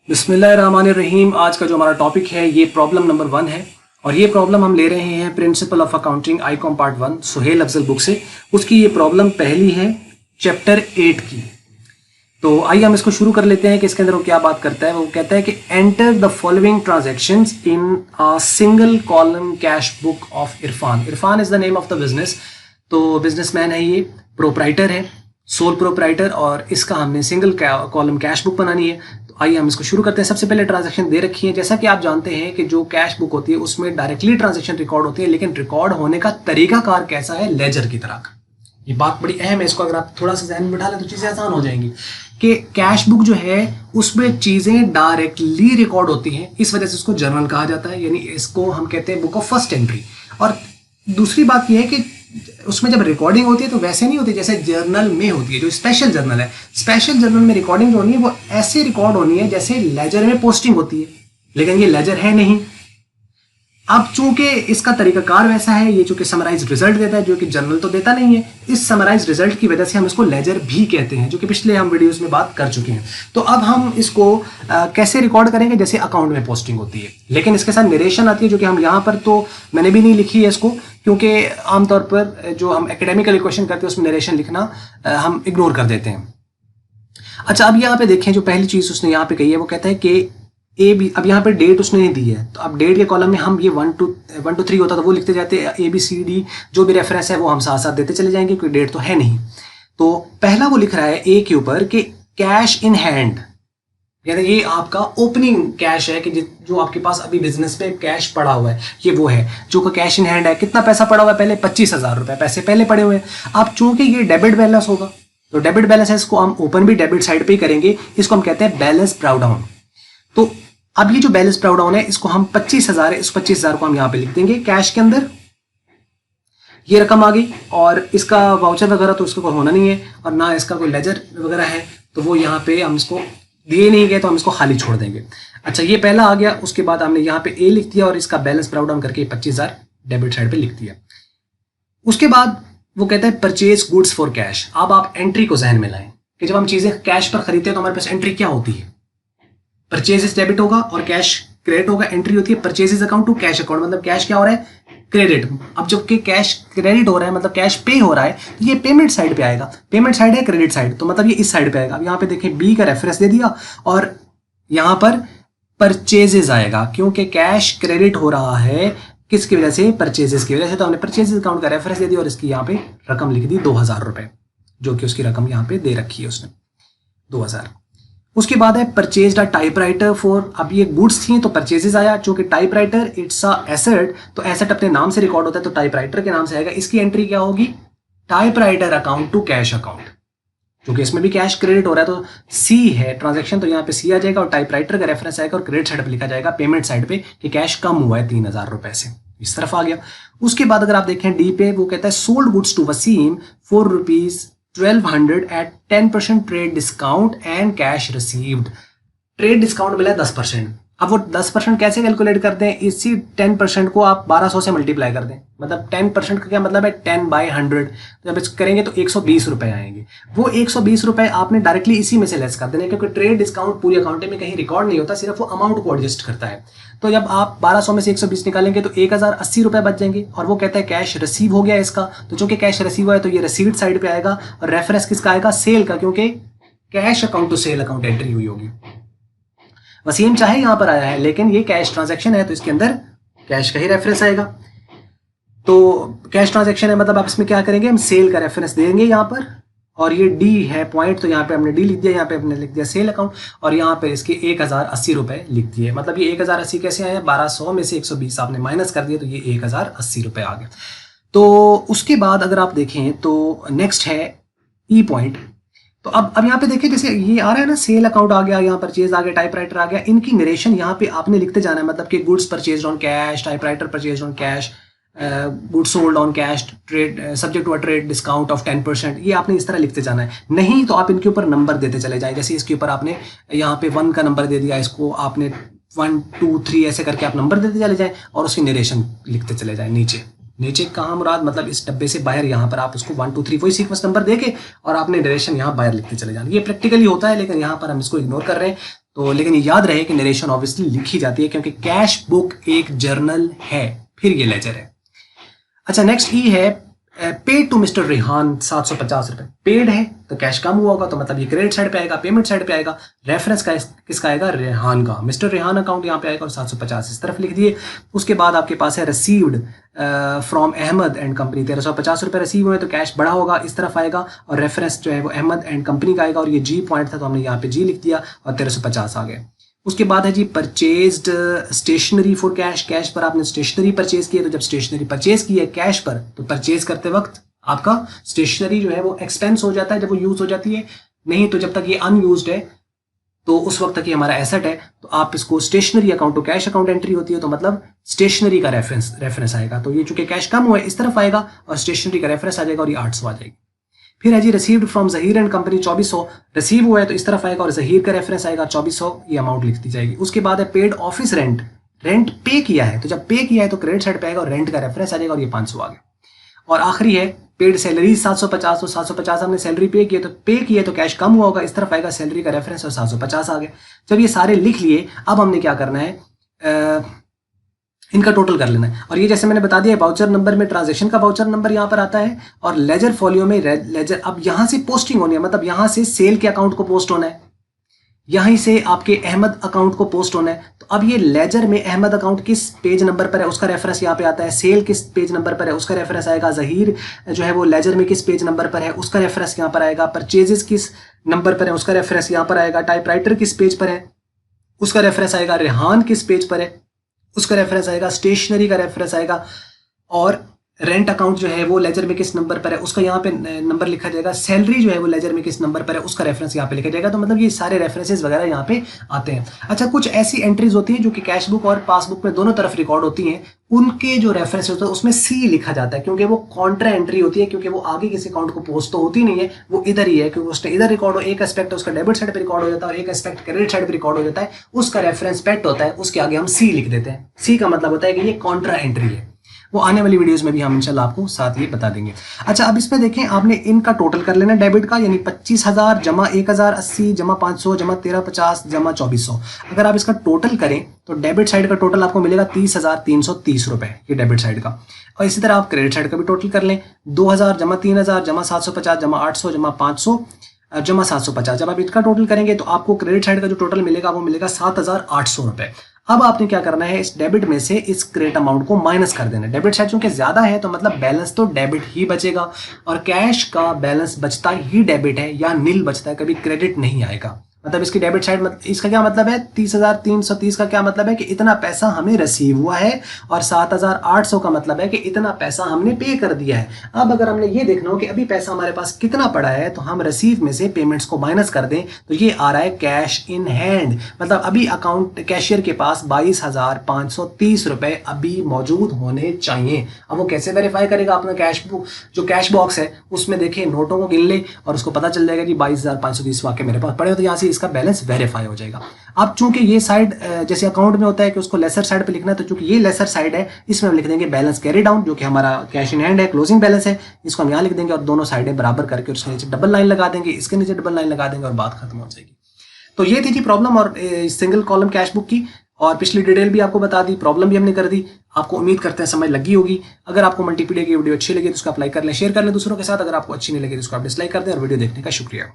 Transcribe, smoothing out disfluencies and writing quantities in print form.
बिस्मिल्लाहिर्रहमानिर्रहीम। आज का जो हमारा टॉपिक है ये प्रॉब्लम नंबर 1 है और ये प्रॉब्लम हम ले रहे हैं principal of accounting ICom part 1 Suhail Afzal book से। उसकी ये प्रॉब्लम पहली है चैप्टर 8 की। तो आइए हम इसको शुरू कर लेते हैं कि इसके अंदर वो क्या बात करता है। वो कहता है कि enter the following transactions in a single column cash book of Irfan. Irfan is the name of the business. तो बिजनेसमैन है, ये प्रोप्राइटर है, सोल प्रोप्राइटर, और इसका हमने सिंगल कॉलम कैश बुक बनानी है। तो आइए हम इसको शुरू करते हैं। सबसे पहले ट्रांजैक्शन दे रखी है। जैसा कि आप जानते हैं कि जो कैश बुक होती है उसमें डायरेक्टली ट्रांजैक्शन रिकॉर्ड होती है, लेकिन रिकॉर्ड होने का तरीकाकार कैसा है, लेजर की तरह का। ये बात बड़ी अहम है, इसको अगर आप थोड़ा सा ध्यान में बिठा लें तो चीज़ें आसान हो जाएंगी। कि कैश बुक जो है उसमें चीज़ें डायरेक्टली रिकॉर्ड होती हैं, इस वजह से इसको जर्नल कहा जाता है, यानी इसको हम कहते हैं बुक ऑफ फर्स्ट एंट्री। और दूसरी बात यह है कि उसमें जब रिकॉर्डिंग होती है तो वैसे नहीं होती जैसे जर्नल में होती है। जो स्पेशल जर्नल है, स्पेशल जर्नल में रिकॉर्डिंग जो होनी है वो ऐसे रिकॉर्ड होनी है जैसे लेजर में पोस्टिंग होती है, लेकिन ये लेजर है नहीं। अब चूंकि इसका तरीकाकार वैसा है, ये चूंकि समराइज रिजल्ट देता है जो कि जर्नल तो देता नहीं है, इस समराइज रिजल्ट की वजह से हम इसको लेजर भी कहते हैं, जो कि पिछले हम वीडियोस में बात कर चुके हैं। तो अब हम इसको कैसे रिकॉर्ड करेंगे, जैसे अकाउंट में पोस्टिंग होती है, लेकिन इसके साथ नरेशन आती है, जो कि हम यहाँ पर तो मैंने भी नहीं लिखी है इसको, क्योंकि आमतौर पर जो हम एकेडमिकल इक्वेशन करते हैं उसमें नरेशन लिखना हम इग्नोर कर देते हैं। अच्छा, अब यहाँ पे देखें, जो पहली चीज़ उसने यहाँ पे कही है वो कहता है कि ए बी। अब यहाँ पे डेट उसने नहीं दी है, तो अब डेट के कॉलम में हम ये 1 to 3 होता तो वो लिखते जाते, ए बी सी डी जो भी रेफरेंस है वो हम साथ साथ देते चले जाएंगे, कोई डेट तो है नहीं। तो पहला वो लिख रहा है ए के ऊपर कि कैश इन हैंड, यानी ये आपका ओपनिंग कैश है कि जो आपके पास अभी बिजनेस पे कैश पड़ा हुआ है, ये वो है जो का कैश इन हैंड है। कितना पैसा पड़ा हुआ है, पहले 25,000 रुपए पैसे पहले पड़े हुए हैं। अब चूंकि ये डेबिट बैलेंस होगा तो डेबिट बैलेंस है, इसको हम ओपन भी डेबिट साइड पे ही करेंगे, इसको हम कहते हैं बैलेंस ब्राउ डाउन। तो अब ये जो बैलेंस ब्राउ डाउन है इसको हम 25,000 है, इस 25,000 को हम यहां पे लिख देंगे कैश के अंदर। ये रकम आ गई, और इसका वाउचर वगैरह तो इसका कोई होना नहीं है, और ना इसका कोई लेजर वगैरह है, तो वो यहाँ पे हम इसको दिए नहीं गए तो हम इसको खाली छोड़ देंगे। अच्छा, ये पहला आ गया। उसके बाद हमने यहाँ पे ए लिख दिया और इसका बैलेंस ब्राउ डाउन करके 25,000 डेबिट साइड पे लिख दिया। उसके बाद वो कहता है परचेज गुड्स फॉर कैश। अब आप एंट्री को जहन में लाएं कि जब हम चीजें कैश पर खरीदते हैं तो हमारे पास एंट्री क्या होती है, परचेजेस डेबिट होगा और कैश क्रेडिट होगा। एंट्री होती है purchases account to cash account, मतलब कैश क्या हो रहा है, क्रेडिट। अब जबकि कैश क्रेडिट हो रहा है मतलब कैश पे हो रहा है, तो ये पेमेंट साइड पे आएगा। पेमेंट साइड है क्रेडिट साइड, तो मतलब ये इस साइड पे आएगा। अब यहाँ पे देखें बी का रेफरेंस दे दिया और यहाँ पर परचेजेस आएगा, क्योंकि कैश क्रेडिट हो रहा है किसकी वजह से, परचेजेस की वजह से। तो हमने परचेजेस अकाउंट का रेफरेंस दे दिया और इसकी यहाँ पे रकम लिख दी 2,000 रुपए, जो कि उसकी रकम यहाँ पे दे रखी है उसने 2,000। उसके बाद है परचेज टाइपराइटर फॉर। अब ये गुड्स थी तो परचेजेस आया, चूंकि टाइपराइटर इट्स अ एसेट, तो एसेट अपने नाम से रिकॉर्ड होता है तो टाइपराइटर के नाम से आएगा। इसकी एंट्री क्या होगी, typewriter account to cash account, क्योंकि इसमें भी कैश क्रेडिट हो रहा है तो सी है ट्रांजैक्शन, तो यहाँ पे सी आ जाएगा और टाइपराइटर का रेफरेंस आएगा और क्रेडिट साइड पे लिखा जाएगा पेमेंट साइड पे कि कैश कम हुआ है 3,000 रुपए से, इस तरफ आ गया। उसके बाद अगर आप देखें डी पे, वो कहता है sold goods to Waseem for ₹1,200 at 10% trade discount and cash received. Trade discount मिला है 10%। अब वो 10% कैसे कैलकुलेट करते हैं, इसी 10% को आप 1200 से मल्टीप्लाई कर दें, मतलब 10% का क्या मतलब है 10/100। तो जब करेंगे तो 120 रुपए आएंगे। वो 120 रुपए आपने डायरेक्टली इसी में से लेस कर देना, क्योंकि ट्रेड डिस्काउंट पूरी अकाउंटिंग में कहीं रिकॉर्ड नहीं होता, सिर्फ वो अमाउंट को एडजस्ट करता है। तो जब आप 1200 में से 120 निकालेंगे तो 1,080 रुपए बच जाएंगे। और वो कहता है कैश रिसीव हो गया इसका, तो चूंकि कैश रिसीव हुआ है तो ये रिसीव्ड साइड पे आएगा और रेफरेंस किसका आएगा, सेल का, क्योंकि cash account to sale account entry हुई होगी। वसीम चाहे यहां पर आया है लेकिन ये कैश ट्रांजैक्शन है तो इसके अंदर कैश का ही रेफरेंस आएगा। तो कैश ट्रांजैक्शन है मतलब आप इसमें क्या करेंगे, हम सेल का रेफरेंस देंगे यहाँ पर, और ये डी है पॉइंट, तो यहाँ पे हमने डी लिख दिया, यहाँ पे हमने लिख दिया सेल अकाउंट, और यहाँ पे इसके 1,080 रुपए लिख दिए। मतलब ये 1,080 कैसे आए, 1200 में से 120 आपने माइनस कर दिया तो ये 1,080 रुपए आ गया। तो उसके बाद अगर आप देखें तो नेक्स्ट है ई पॉइंट। तो अब यहाँ पे देखिए, जैसे ये आ रहा है ना, सेल अकाउंट आ गया, यहाँ परचेज आ गया, टाइपराइटर आ गया, इनकी नरेशन यहाँ पे आपने लिखते जाना है। मतलब कि goods purchase on cash, typewriter purchase on cash, goods sold on cash, trade subject to a trade discount of 10%, ये आपने इस तरह लिखते जाना है। नहीं तो आप इनके ऊपर नंबर देते चले जाए, जैसे इसके ऊपर आपने यहाँ पे 1 का नंबर दे दिया, इसको आपने 1 2 3 ऐसे करके आप नंबर देते चले जाए और उसकी नरेशन लिखते चले जाए नीचे। नीचे कहाँ मुराद, मतलब इस डब्बे से बाहर, यहाँ पर आप उसको 1 2 3 वही सीक्वेंस नंबर देके और आपने नरेशन यहाँ बाहर लिखते चले जाना। ये प्रैक्टिकली होता है लेकिन यहाँ पर हम इसको इग्नोर कर रहे हैं। तो लेकिन ये याद रहे कि नरेशन ऑब्वियसली लिखी जाती है क्योंकि कैश बुक एक जर्नल है, फिर ये लेजर है। अच्छा, नेक्स्ट ई है पेड टू मिस्टर रेहान 750 रुपए। पेड है तो कैश कम हुआ होगा, तो मतलब ये क्रेडिट साइड पे आएगा, पेमेंट साइड पे आएगा। रेफरेंस का किसका आएगा, रेहान का, मिस्टर रेहान अकाउंट यहाँ पे आएगा और 750 इस तरफ लिख दिए। उसके बाद आपके पास है received from Ahmad and company, 1350 रुपए रिसीव हुए तो कैश बड़ा होगा, इस तरफ आएगा और रेफरेंस जो है वो अहमद एंड कंपनी का आएगा और ये जी पॉइंट था तो हमने यहाँ पे जी लिख दिया और 1350 आ गए। उसके बाद है जी purchased stationery for cash. Cash पर आपने स्टेशनरी परचेज की है, तो जब स्टेशनरी परचेज की है कैश पर तो परचेज करते वक्त आपका स्टेशनरी जो है वो एक्सपेंस हो जाता है जब वो यूज हो जाती है। नहीं तो जब तक ये अनयूज्ड है तो उस वक्त तक ये हमारा एसेट है, तो आप इसको stationery account to cash account entry होती है तो मतलब स्टेशनरी का रेफरेंस आएगा। तो ये चूंकि कैश कम हुआ है इस तरफ आएगा और स्टेशनरी का रेफरेंस आ जाएगा और ये 800 आ जाएगी। फिर है जी received from Zaheer and company 2400, receive हुआ है तो इस तरफ आएगा और जहीर का रेफरेंस आएगा 2400, ये अमाउंट लिख दी जाएगी। उसके बाद है पेड ऑफिस रेंट, रेंट पे किया है तो जब पे किया है तो क्रेडिट साइड पे आएगा और रेंट का रेफरेंस आ जाएगा और ये 500 आ गया। और आखिरी है पेड सैलरी 750, तो 750 हमने सैलरी पे किया तो पे किया तो कैश कम हुआ होगा, इस तरफ आएगा सैलरी का रेफरेंस और 750 आ गया। जब ये सारे लिख लिए अब हमने क्या करना है, इनका टोटल कर लेना है। और ये जैसे मैंने बता दिया वाउचर नंबर में ट्रांजैक्शन का वाउचर नंबर यहाँ पर आता है और लेजर फॉलियो में लेजर, अब यहाँ से पोस्टिंग होनी है, मतलब यहाँ से सेल के अकाउंट को पोस्ट होना है, यहीं से आपके अहमद अकाउंट को पोस्ट होना है। तो अब ये लेजर में अहमद अकाउंट किस पेज नंबर पर है उसका रेफरेंस यहाँ पे आता है, सेल किस पेज नंबर पर है उसका रेफरेंस आएगा, जहीर जो है वो लेजर में किस पेज नंबर पर है उसका रेफरेंस यहाँ पर आएगा, परचेजेस किस नंबर पर है उसका रेफरेंस यहाँ पर आएगा, टाइपराइटर किस पेज पर है उसका रेफरेंस आएगा, रेहान किस पेज पर है उसका रेफरेंस आएगा, स्टेशनरी का रेफरेंस आएगा और रेंट अकाउंट जो है वो लेजर में किस नंबर पर है उसका यहाँ पे नंबर लिखा जाएगा, सैलरी जो है वो लेजर में किस नंबर पर है उसका रेफरेंस यहाँ पे लिखा जाएगा। तो मतलब ये सारे रेफरेंसेस वगैरह यहाँ पे आते हैं। अच्छा, कुछ ऐसी एंट्रीज होती हैं जो कि कैश बुक और पासबुक में दोनों तरफ रिकॉर्ड होती हैं, उनके जो रेफरेंस होता है उसमें सी लिखा जाता है क्योंकि वो कॉन्ट्रा एंट्री होती है, क्योंकि वो आगे किसी अकाउंट को पोस्ट तो होती नहीं है, वो इधर ही है क्योंकि उसने इधर रिकॉर्ड हो, एक एस्पेक्ट उसका डेबिट साइड पे रिकॉर्ड हो जाता है और एक एस्पेक्ट क्रेडिट साइड पे रिकॉर्ड हो जाता है, उसका रेफरेंस पेट होता है, उसके आगे हम सी लिख देते हैं। सी का मतलब होता है कि ये कॉन्ट्रा एंट्री है। वो आने वाली वीडियोस में भी हम इंशाल्लाह आपको साथ ये बता देंगे। अच्छा, अब इसमें देखें आपने इनका टोटल कर लेना डेबिट का, यानी 25,000 जमा 1,080 जमा 500 जमा 1350 जमा 2400। अगर आप इसका टोटल करें तो डेबिट साइड का टोटल आपको मिलेगा 30,330 रुपए, ये डेबिट साइड का। और इसी तरह आप क्रेडिट साइड का भी टोटल कर लें, 2,000 जमा 3,000 जमा 750 जमा 800 जमा 500 जमा 750। जब आप इसका टोटल करेंगे तो आपको क्रेडिट साइड का जो टोटल मिलेगा वो मिलेगा 7,800 रुपए। अब आपने क्या करना है, इस डेबिट में से इस क्रेडिट अमाउंट को माइनस कर देना है। डेबिट साइड चूंकि ज्यादा है तो मतलब बैलेंस तो डेबिट ही बचेगा और कैश का बैलेंस बचता ही डेबिट है या नील बचता है, कभी क्रेडिट नहीं आएगा। मतलब इसकी डेबिट साइड, इसका क्या मतलब है, 30,330 का क्या मतलब है कि इतना पैसा हमें रिसीव हुआ है और 7,800 का मतलब है कि इतना पैसा हमने पे कर दिया है। अब अगर हमने ये देखना हो कि अभी पैसा हमारे पास कितना पड़ा है तो हम रिसीव में से पेमेंट्स को माइनस कर दें तो ये आ रहा है कैश इन हैंड, मतलब अभी अकाउंट कैशियर के पास 22,530 रुपए अभी मौजूद होने चाहिए। अब वो कैसे वेरीफाई करेगा अपना कैश बुक, जो कैश बॉक्स है उसमें देखिए नोटों को गिन ले और उसको पता चल जाएगा कि 22,530 वाकई मेरे पास पड़े हो, तो यहाँ से इसका बैलेंस वेरीफाई हो जाएगा। अब चूंकि ये साइड जैसे अकाउंट में होता है कि उसको लेसर साइड पे लिखना है, तो चूंकि ये लेसर साइड है इसमें हम लिख देंगे बैलेंस कैरी डाउन, जो कि हमारा कैश इन हैंड है, क्लोजिंग बैलेंस है, इसको हम यहाँ लिख देंगे और दोनों साइडें बराबर करके उसके नीचे डबल लाइन लगा देंगे, इसके नीचे डबल लाइन लगा देंगे और बात खत्म हो जाएगी। तो ये थी प्रॉब्लम और सिंगल कॉलम कैश बुक की, और पिछली डिटेल भी आपको बता दी, प्रॉब्लम भी हमने कर दी। आपको उम्मीद करते हैं समझ लगी होगी। अगर आपको मल्टीपीडिया की वीडियो अच्छी लगी तो उसको आप लाइक कर लें, शेयर कर लें दूसरों के साथ। अगर आपको अच्छी नहीं लगी तो उसको आप डिसलाइक कर दें और वीडियो देखने का शुक्रिया।